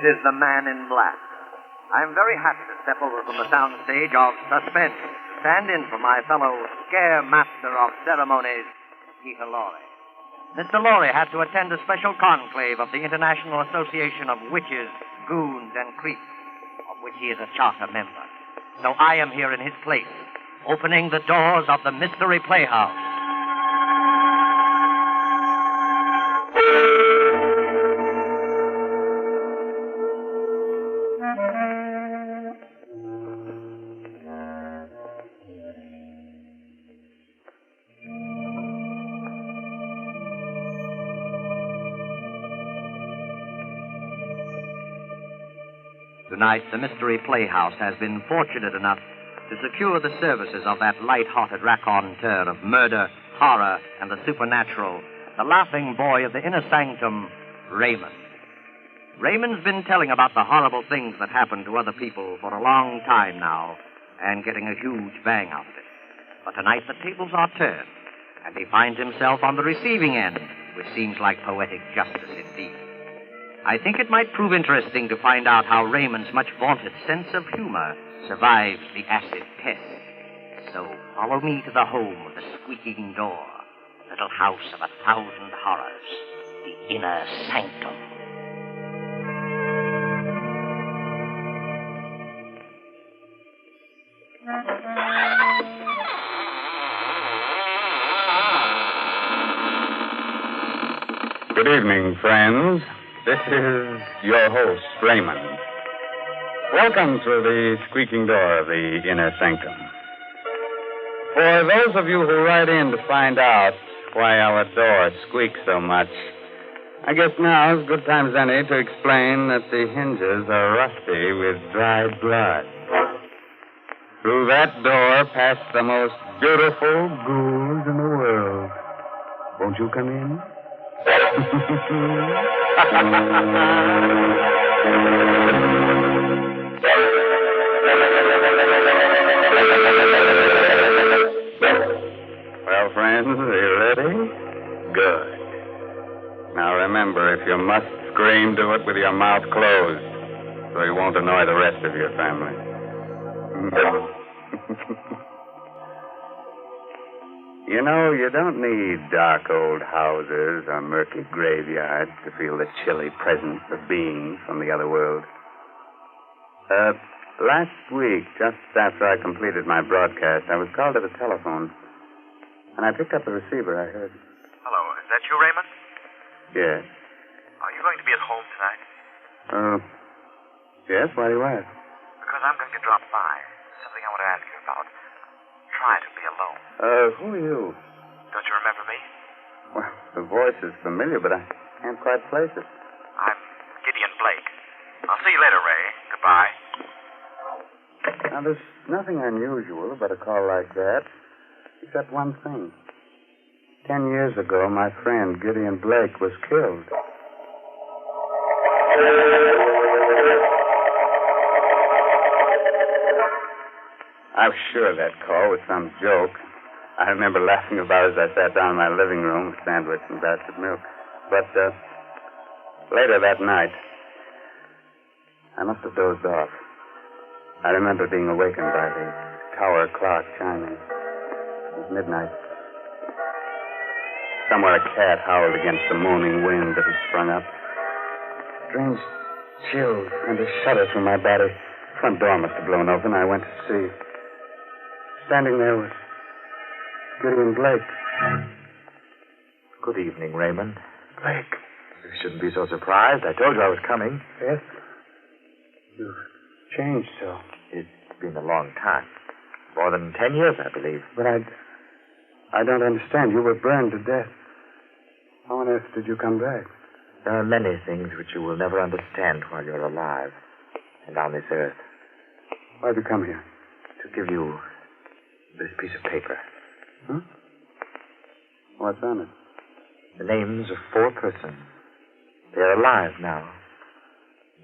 is the Man in Black. I'm very happy to step over from the soundstage of Suspense to stand in for my fellow scare master of ceremonies, Peter Lorre. Mr. Lorre had to attend a special conclave of the International Association of Witches, Goons, and Creeps, of which he is a charter member. So I am here in his place, opening the doors of the Mystery Playhouse. Tonight, the Mystery Playhouse has been fortunate enough to secure the services of that light-hearted raconteur of murder, horror, and the supernatural, the laughing boy of the Inner Sanctum, Raymond. Raymond's been telling about the horrible things that happen to other people for a long time now, and getting a huge bang out of it. But tonight the tables are turned, and he finds himself on the receiving end, which seems like poetic justice indeed. I think it might prove interesting to find out how Raymond's much vaunted sense of humor survives the acid test. So follow me to the home of the squeaking door, little house of 1,000 horrors, the Inner Sanctum. Good evening, friends. This is your host, Raymond. Welcome to the squeaking door of the Inner Sanctum. For those of you who write in to find out why our door squeaks so much, I guess now is a good time as any to explain that the hinges are rusty with dried blood. Through that door pass the most beautiful ghouls in the world. Won't you come in? Well, friends, are you ready? Good. Now remember, if you must scream, do it with your mouth closed, so you won't annoy the rest of your family. You know, you don't need dark old houses or murky graveyards to feel the chilly presence of beings from the other world. Last week, just after I completed my broadcast, I was called to the telephone. And I picked up the receiver. I heard. Hello, is that you, Raymond? Yes. Are you going to be at home tonight? Yes, why do you ask? Because I'm going to drop by. Something I want to ask you about. Try to be alone. Who are you? Don't you remember me? Well, the voice is familiar, but I can't quite place it. I'm Gideon Blake. I'll see you later, Ray. Goodbye. Now, there's nothing unusual about a call like that, except one thing. 10 years ago, my friend Gideon Blake was killed. I was sure that call was some joke. I remember laughing about it as I sat down in my living room with a sandwich and a glass of milk. But later that night, I must have dozed off. I remember being awakened by the tower clock chiming. It was midnight. Somewhere a cat howled against the moaning wind that had sprung up. Strange chills and a shudder through my body. The front door must have blown open. I went to see. Standing there was Gideon Blake. Good evening, Raymond. Blake. You shouldn't be so surprised. I told you I was coming. Yes? You've changed so. It's been a long time. More than 10 years, I believe. But I don't understand. You were burned to death. How on earth did you come back? There are many things which you will never understand while you're alive and on this earth. Why'd you come here? To give you this piece of paper. Huh? What's on it? The names of 4 persons. They are alive now.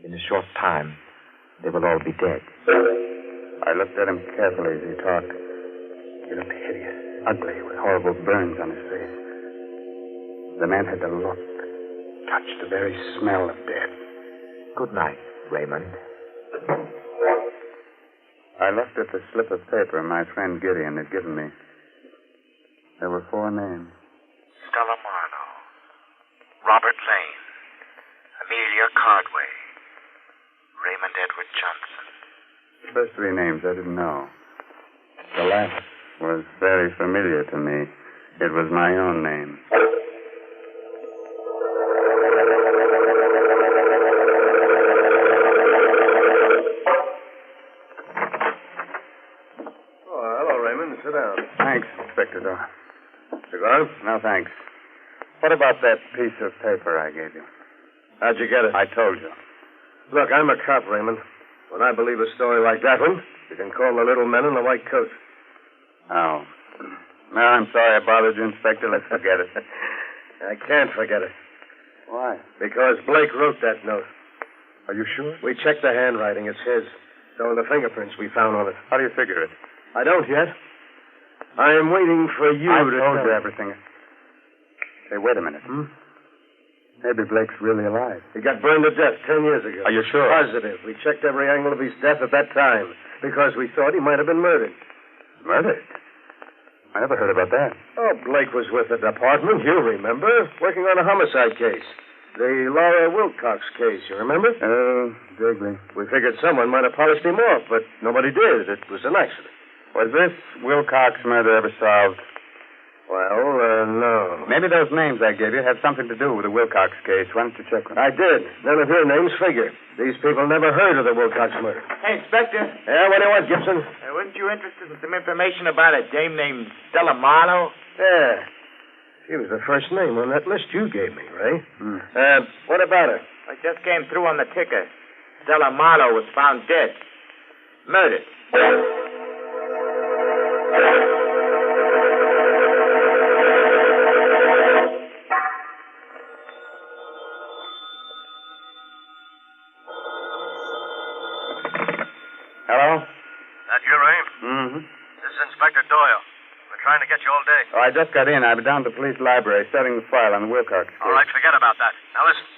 In a short time, they will all be dead. I looked at him carefully as he talked. He looked hideous, ugly, with horrible burns on his face. The man had the look, touch, the very smell of death. Good night. Raymond. I looked at the slip of paper my friend Gideon had given me. There were 4 names. Stella Marlowe, Robert Lane, Amelia Cardway, Raymond Edward Johnson. The first 3 names I didn't know. The last was very familiar to me. It was my own name. Oh, hello, Raymond. Sit down. Thanks, Inspector Dorr. Cigar? No, thanks. What about that piece of paper I gave you? How'd you get it? I told you. Look, I'm a cop, Raymond. When I believe a story like that one, you can call the little men in the white coat. Oh. No, I'm sorry I bothered you, Inspector. Let's forget it. I can't forget it. Why? Because Blake wrote that note. Are you sure? We checked the handwriting. It's his. So are the fingerprints we found on it. How do you figure it? I don't yet. I am waiting for you I to told tell you me. everything. Hey, wait a minute. Maybe Blake's really alive. He got burned to death 10 years ago. Are you sure? Positive. We checked every angle of his death at that time because we thought he might have been murdered. Murdered? I never heard about that. Oh, Blake was with the department, you remember, working on a homicide case. The Lorre Wilcox case, you remember? Vaguely. We figured someone might have polished him off, but nobody did. It was an accident. Was this Wilcox murder ever solved? Well, no. Maybe those names I gave you had something to do with the Wilcox case. Why don't you check them? I did. None of your names figure. These people never heard of the Wilcox murder. Hey, Inspector. Yeah, what do you want, Gibson? Weren't you interested in some information about a dame named Stella Marlowe? Yeah. She was the first name on that list you gave me, Ray. What about her? I just came through on the ticker. Stella Marlowe was found dead. Murdered. Hello? That you, Ray? Mm-hmm. This is Inspector Doyle. We're trying to get you all day. Oh, I just got in. I've been down to the police library setting the file on the Wilcox case. All right, forget about that. Now listen,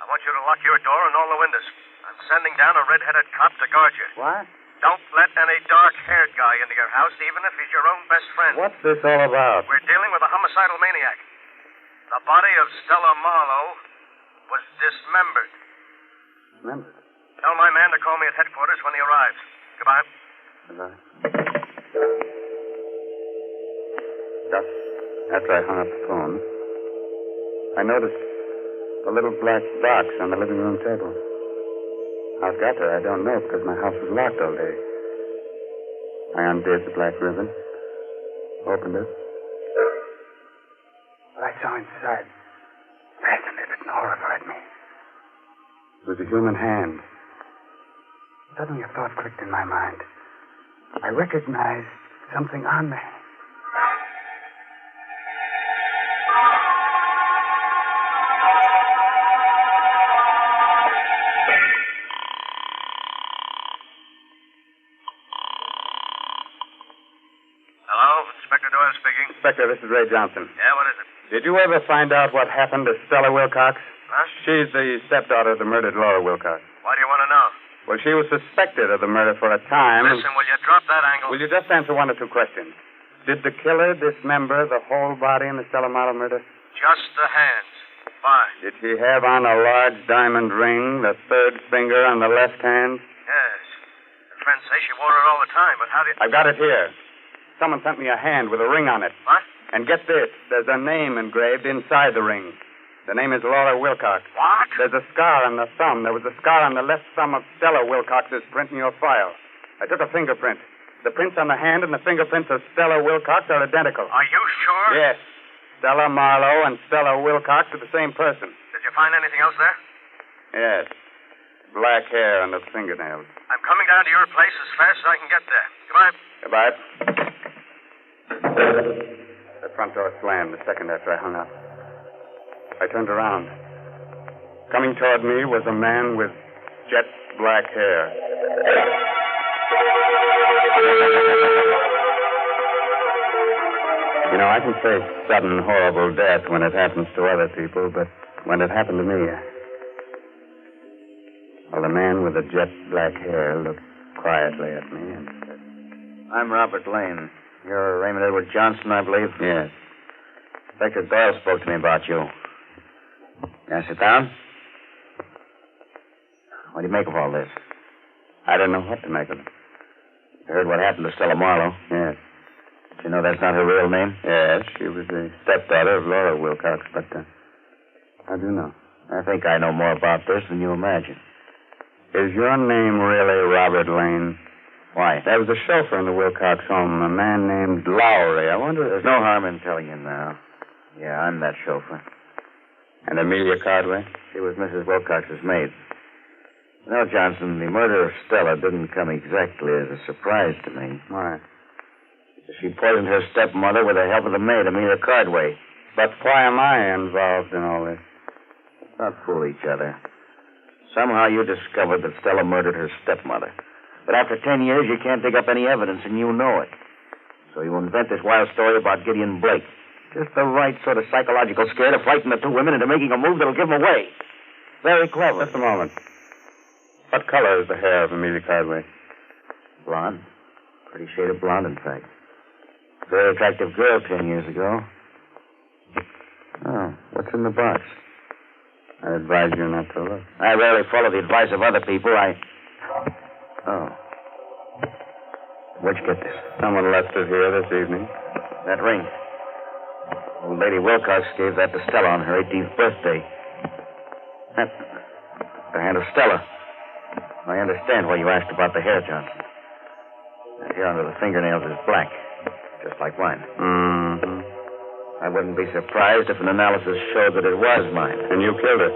I want you to lock your door and all the windows. I'm sending down a red-headed cop to guard you. What? Don't let any dark-haired guy into your house, even if he's your own best friend. What's this all about? We're dealing with a homicidal maniac. The body of Stella Marlowe was dismembered. Remember? Tell my man to call me at headquarters when he arrives. Goodbye. Goodbye. Just after I hung up the phone, I noticed a little black box on the living room table. How it got there, I don't know, because my house was locked all day. I undid the black ribbon, opened it. What I saw inside fascinated and horrified me. It was a human hand. Suddenly a thought clicked in my mind. I recognized something on there. Inspector, this is Ray Johnson. Yeah, what is it? Did you ever find out what happened to Stella Wilcox? Huh? She's the stepdaughter of the murdered Lorre Wilcox. Why do you want to know? Well, she was suspected of the murder for a time. Listen, will you drop that angle? Will you just answer 1 or 2 questions? Did the killer dismember the whole body in the Stella Marlowe murder? Just the hands. Fine. Did she have on a large diamond ring, the 3rd finger on the left hand? Yes. Her friends say she wore it all the time, but how do you... I've got it here. Someone sent me a hand with a ring on it. What? And get this, there's a name engraved inside the ring. The name is Lorre Wilcox. What? There's a scar on the thumb. There was a scar on the left thumb of Stella Wilcox's print in your file. I took a fingerprint. The prints on the hand and the fingerprints of Stella Wilcox are identical. Are you sure? Yes. Stella Marlowe and Stella Wilcox are the same person. Did you find anything else there? Yes. Black hair on the fingernails. I'm coming down to your place as fast as I can get there. Goodbye. Goodbye. The front door slammed a second after I hung up. I turned around. Coming toward me was a man with jet black hair. You know, I can face sudden, horrible death when it happens to other people, but when it happened to me, a Well, the man with the jet black hair looked quietly at me and said, I'm Robert Lane. You're Raymond Edward Johnson, I believe? yes. Inspector Doyle spoke to me about you. Can I sit down? What do you make of all this? I don't know what to make of it. You heard what happened to Stella Marlowe? Yes. Do you know that's not her real name? Yes, she was the stepdaughter of Lorre Wilcox, but I do know. I think I know more about this than you imagine. Is your name really Robert Lane? Why? There was a chauffeur in the Wilcox home, a man named Lowry. I wonder if... There's no harm in telling you now. Yeah, I'm that chauffeur. And Amelia Cardway? She was Mrs. Wilcox's maid. Now, Johnson, the murder of Stella didn't come exactly as a surprise to me. Why? She poisoned her stepmother with the help of the maid, Amelia Cardway. But why am I involved in all this? Let's not fool each other. Somehow you discovered that Stella murdered her stepmother. But after 10 years, you can't dig up any evidence, and you know it. So you invent this wild story about Gideon Blake. Just the right sort of psychological scare to frighten the two women into making a move that'll give them away. Very clever. Just a moment. What color is the hair of Amelia Cardway? Blonde. Pretty shade of blonde, in fact. Very attractive girl 10 years ago. Oh, what's in the box? I advise you not to look. I rarely follow the advice of other people. Oh. Where'd you get this? Someone left it here this evening. That ring. Old Lady Wilcox gave that to Stella on her 18th birthday. That's the hand of Stella. I understand why you asked about the hair, Johnson. The hair under the fingernails is black, just like mine. Mm-hmm. I wouldn't be surprised if an analysis showed that it was mine. And you killed it.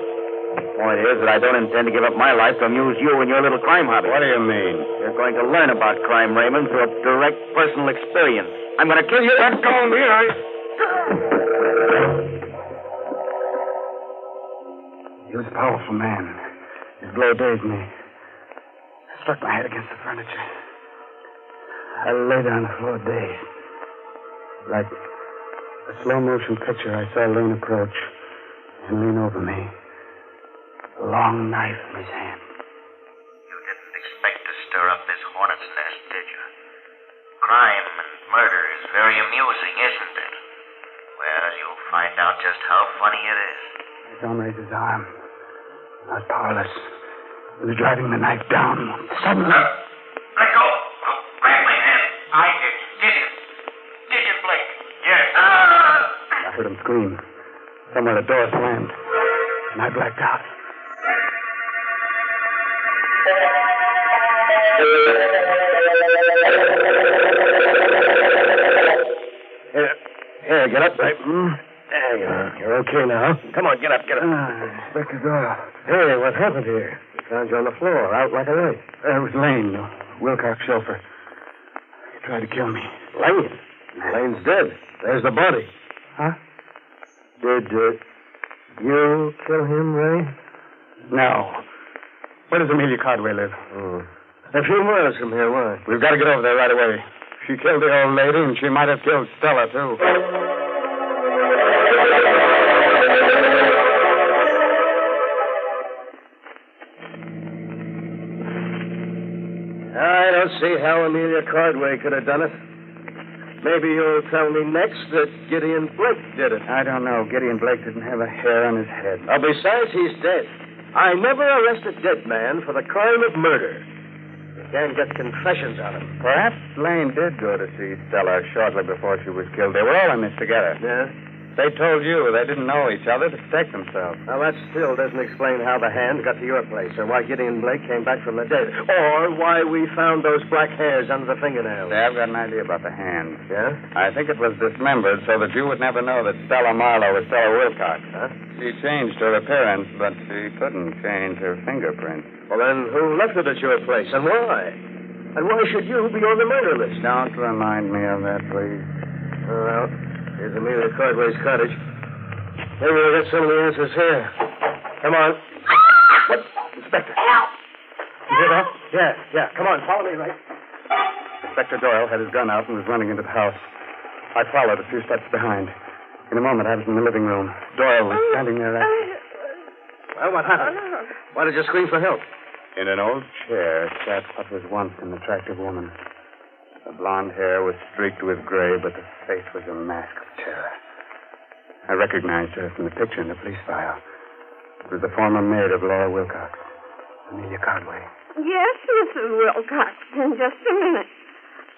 The point is that I don't intend to give up my life to amuse you and your little crime hobby. What do you mean? You're going to learn about crime, Raymond, through a direct personal experience. I'm going to kill you. Let go of me, He was a powerful man. His blow dazed me. I struck my head against the furniture. I lay down on the floor dazed. Like a slow-motion picture, I saw Lane approach and lean over me. A long knife in his hand. You didn't expect to stir up this hornet's nest, did you? Crime and murder is very amusing, isn't it? Well, you'll find out just how funny it is. His arm raised his arm. I was powerless. He was driving the knife down. Suddenly... Let go. Grab my hand. I did. Gideon Blake. Yes. I heard him scream. Somewhere the door slammed, and I blacked out. Here, get up, right? There you are. You're okay now. Come on, get up. Inspector Doyle. Hey, what happened here? We found you on the floor, out like a light. It was Lane, the Wilcox chauffeur. He tried to kill me. Lane? Lane's dead. There's the body. Huh? Did you kill him, Ray? No. Where does Amelia Cardway live? A few miles from here. Why? We've got to get over there right away. She killed the old lady, and she might have killed Stella, too. I don't see how Amelia Cardway could have done it. Maybe you'll tell me next that Gideon Blake did it. I don't know. Gideon Blake didn't have a hair on his head. Besides, he's dead. I never arrest a dead man for the crime of murder. You can't get confessions on him. Perhaps Lane did go to see Stella shortly before she was killed. They were all in this together. Yeah? They told you they didn't know each other to protect themselves. Well, that still doesn't explain how the hand got to your place, or why Gideon Blake came back from the dead, or why we found those black hairs under the fingernails. Say, I've got an idea about the hand. Yeah? I think it was dismembered so that you would never know that Stella Marlowe was Stella Wilcox. Huh? She changed her appearance, but she couldn't change her fingerprint. Well, then who left it at your place, and why? And why should you be on the murder list? Don't remind me of that, please. Well, here's Amelia Cardway's cottage. Maybe we'll get some of the answers here. Come on. What? Inspector. Help! You hear that? Yeah. Come on, follow me, Ray. Inspector Doyle had his gun out and was running into the house. I followed a few steps behind. In a moment, I was in the living room. Doyle was standing there. Well, what happened? Why did you scream for help? In an old chair sat what was once an attractive woman. The blonde hair was streaked with gray, but the face was a mask of terror. I recognized her from the picture in the police file. It was the former maid of Lorre Wilcox, Amelia Conway. Yes, Mrs. Wilcox. In just a minute.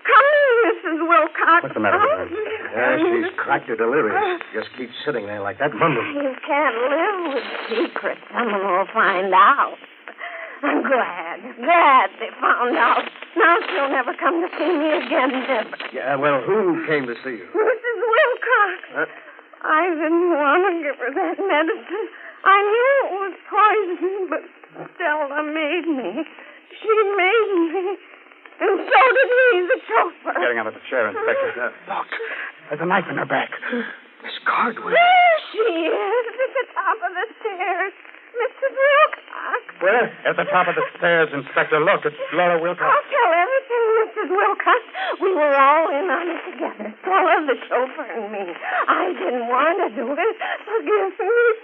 Come in, Mrs. Wilcox. What's the matter with her? Yeah, she's cracked or delirious. Just keeps sitting there like that, mumbling. You can't live with secrets. Someone will find out. I'm glad they found out. Now she'll never come to see me again, never. Yeah, well, who came to see you? Mrs. Wilcox. I didn't want to give her that medicine. I knew it was poison, but Stella made me. She made me. And so did he, the chauffeur. Getting out of the chair, Inspector. Look, there's a knife in her back. Miss Cardwell. There she is, at the top of the stairs. Mrs. Wilcox. Where? At the top of the stairs, Inspector. Look, it's Lorre Wilcox. I'll tell everything, Mrs. Wilcox. We were all in on it together. Stella, the chauffeur, and me. I didn't want to do it. Forgive me.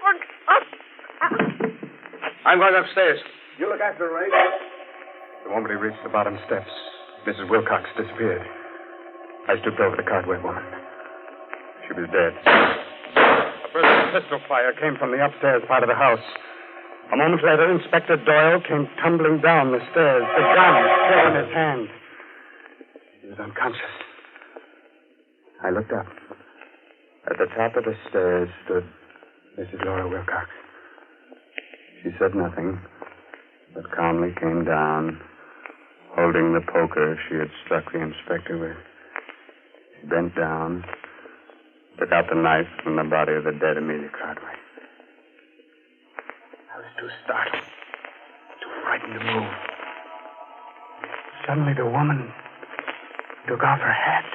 I'm going upstairs. You look after her, Ray. The moment he reached the bottom steps, Mrs. Wilcox disappeared. I stooped over the Cardwell woman. She was dead. A burst of pistol fire came from the upstairs part of the house. A moment later, Inspector Doyle came tumbling down the stairs, the gun still in his hand. He was unconscious. I looked up. At the top of the stairs stood Mrs. Lorre Wilcox. She said nothing, but calmly came down, holding the poker she had struck the inspector with. She bent down, took out the knife from the body of the dead Amelia Cardwell. I was too startled, too frightened to move. Suddenly the woman took off her hat,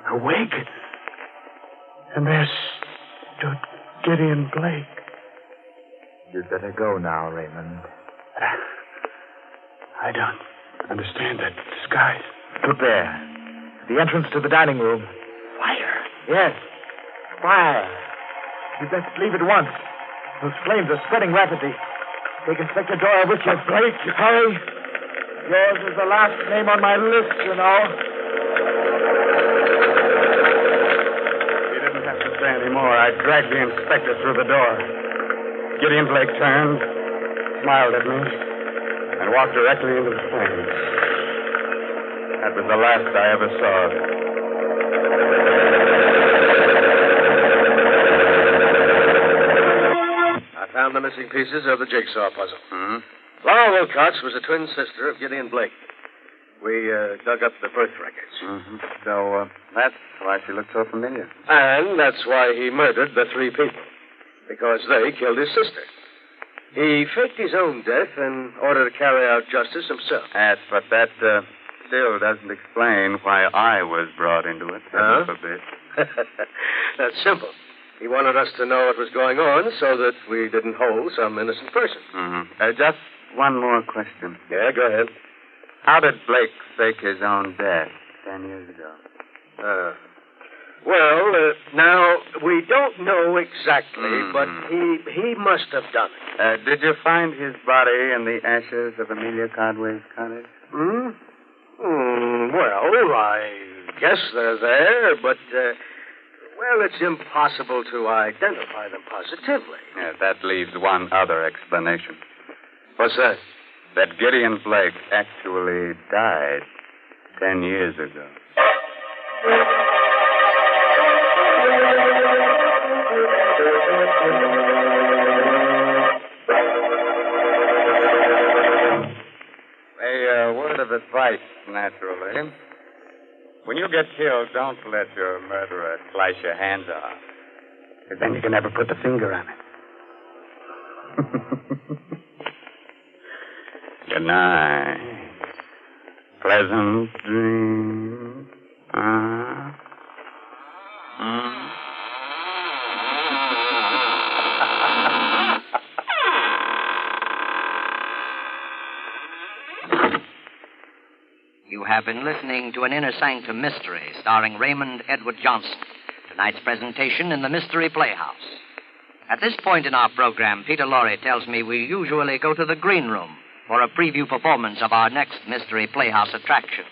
her wig, and there stood Gideon Blake. You'd better go now, Raymond. I don't understand that disguise. Look there. The entrance to the dining room. Fire. Yes. Fire. You'd best leave at once. Those flames are spreading rapidly. Take Inspector Doyle with you. Blake, hurry. Yours is the last name on my list, you know. He didn't have to say any more. I dragged the inspector through the door. Gideon Blake turned, smiled at me, and walked directly into the flames. That was the last I ever saw of him. I found the missing pieces of the jigsaw puzzle. Hmm? Laura Wilcox was a twin sister of Gideon Blake. We dug up the birth records. Mm-hmm. So that's why she looked so familiar. And that's why he murdered the three people. Because they killed his sister. He faked his own death in order to carry out justice himself. Yes, but that still doesn't explain why I was brought into it. Huh? A bit. That's simple. He wanted us to know what was going on so that we didn't hold some innocent person. Mm-hmm. Just one more question. Yeah, go ahead. How did Blake fake his own death 10 years ago? Well, now, we don't know exactly, but he must have done it. Did you find his body in the ashes of Amelia Cardwell's cottage? Well, I guess they're there, but, well, it's impossible to identify them positively. Yeah, that leaves one other explanation. What's that? That Gideon Blake actually died 10 years ago. A word of advice, naturally. When you get killed, don't let your murderer slice your hands off. Because then you can never put the finger on it. Good night. Pleasant dreams. You have been listening to an Inner Sanctum Mystery starring Raymond Edward Johnson. Tonight's presentation in the Mystery Playhouse. At this point in our program, Peter Lorre tells me we usually go to the green room for a preview performance of our next Mystery Playhouse attraction.